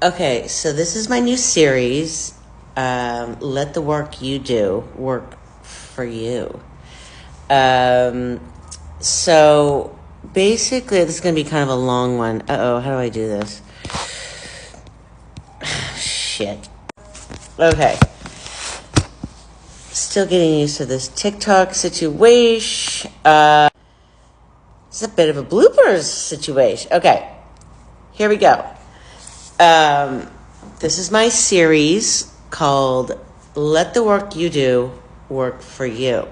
Okay, so this is my new series. Let the work you do work for you. Um, so basically, this is going to be kind of a long one. Uh-oh, how do I do this? Shit. Okay. Still getting used to this TikTok situation. It's a bit of a bloopers situation. Okay, here we go. This is my series called Let the Work You Do Work for You.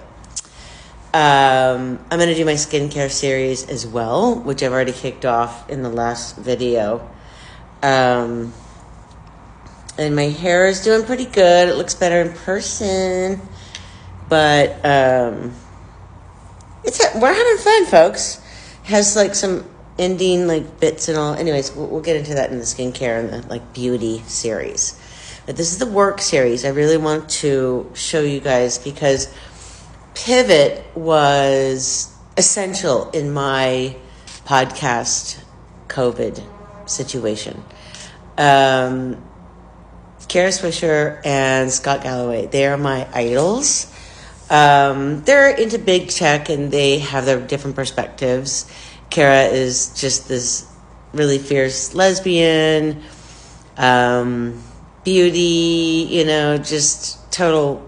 I'm going to do my skincare series as well, which I've already kicked off in the last video. And my hair is doing pretty good. It looks better in person. But we're having fun, folks. It has like some ending like bits and all. Anyways, we'll get into that in the skincare and the like beauty series. But this is the work series. I really want to show you guys because pivot was essential in my podcast COVID situation. Kara Swisher and Scott Galloway, they are my idols. They're into big tech and they have their different perspectives. Kara is just this really fierce lesbian, beauty, just total,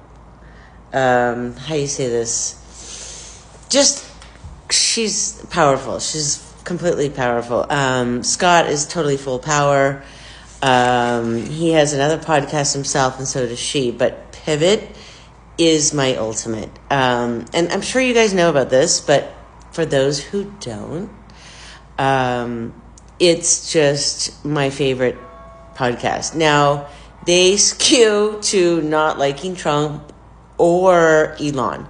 how you say this? Just, she's powerful. She's completely powerful. Scott is totally full power. He has another podcast himself and so does she, but Pivot is my ultimate. And I'm sure you guys know about this, but for those who don't, it's just my favorite podcast. Now, they skew to not liking Trump or Elon,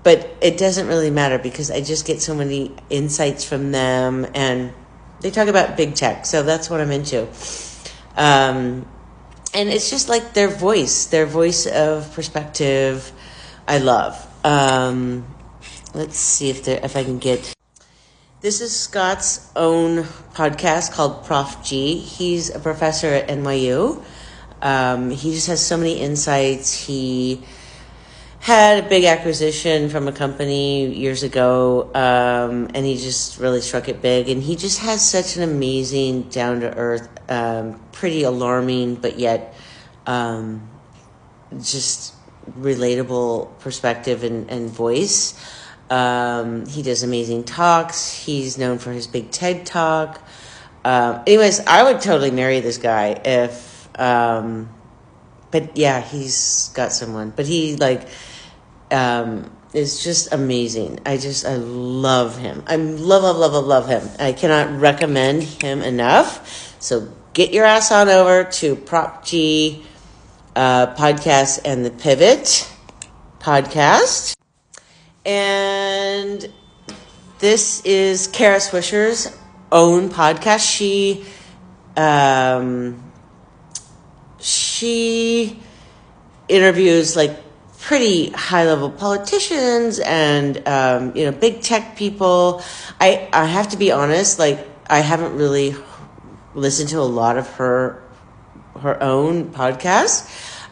but it doesn't really matter because I just get so many insights from them and they talk about big tech. So that's what I'm into. And it's just like their voice of perspective. I love. Let's see if I can get. This is Scott's own podcast called Prof G. He's a professor at NYU. He just has so many insights. He had a big acquisition from a company years ago, and he just really struck it big. And he just has such an amazing, down-to-earth, pretty alarming, but yet just relatable perspective and voice. He does amazing talks. He's known for his big TED Talk. Anyways, I would totally marry this guy if... but yeah, he's got someone. But he is just amazing. I love him. I love him. I cannot recommend him enough. So get your ass on over to Prop G podcast and the Pivot podcast. And this is Kara Swisher's own podcast. She interviews like pretty high level politicians and big tech people. I have to be honest, like I haven't really listened to a lot of her own podcasts.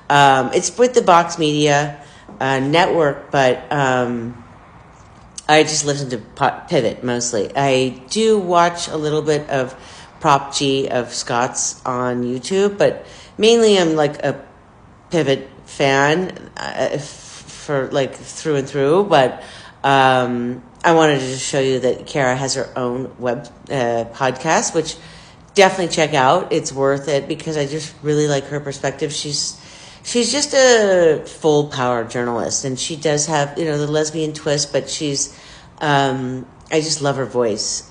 It's with the Box Media network, but I just listen to Pivot mostly. I do watch a little bit of Prop G of Scott's on YouTube, but mainly I'm like a Pivot fan for like through and through. But I wanted to just show you that Kara has her own web podcast, which definitely check out. It's worth it because I just really like her perspective. She's just a full power journalist, and she does have, the lesbian twist, but she's, I just love her voice.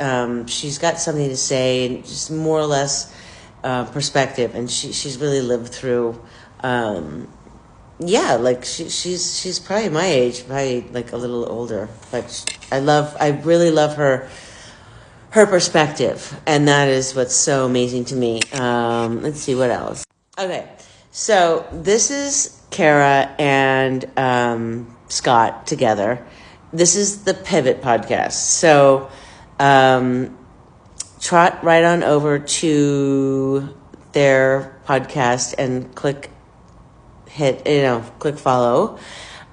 She's got something to say and just more or less, perspective. And she's really lived through, she's probably my age, probably like a little older, but I really love her perspective. And that is what's so amazing to me. Let's see what else. Okay. So this is Kara and Scott together. This is the Pivot podcast. So trot right on over to their podcast and click follow.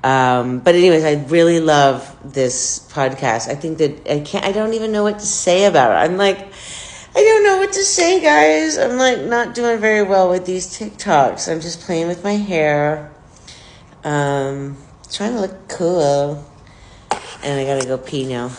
But anyways, I really love this podcast. I think that I don't even know what to say about it. I'm like, I don't know what to say, guys. I'm like not doing very well with these TikToks. I'm just playing with my hair. Trying to look cool. And I gotta go pee now.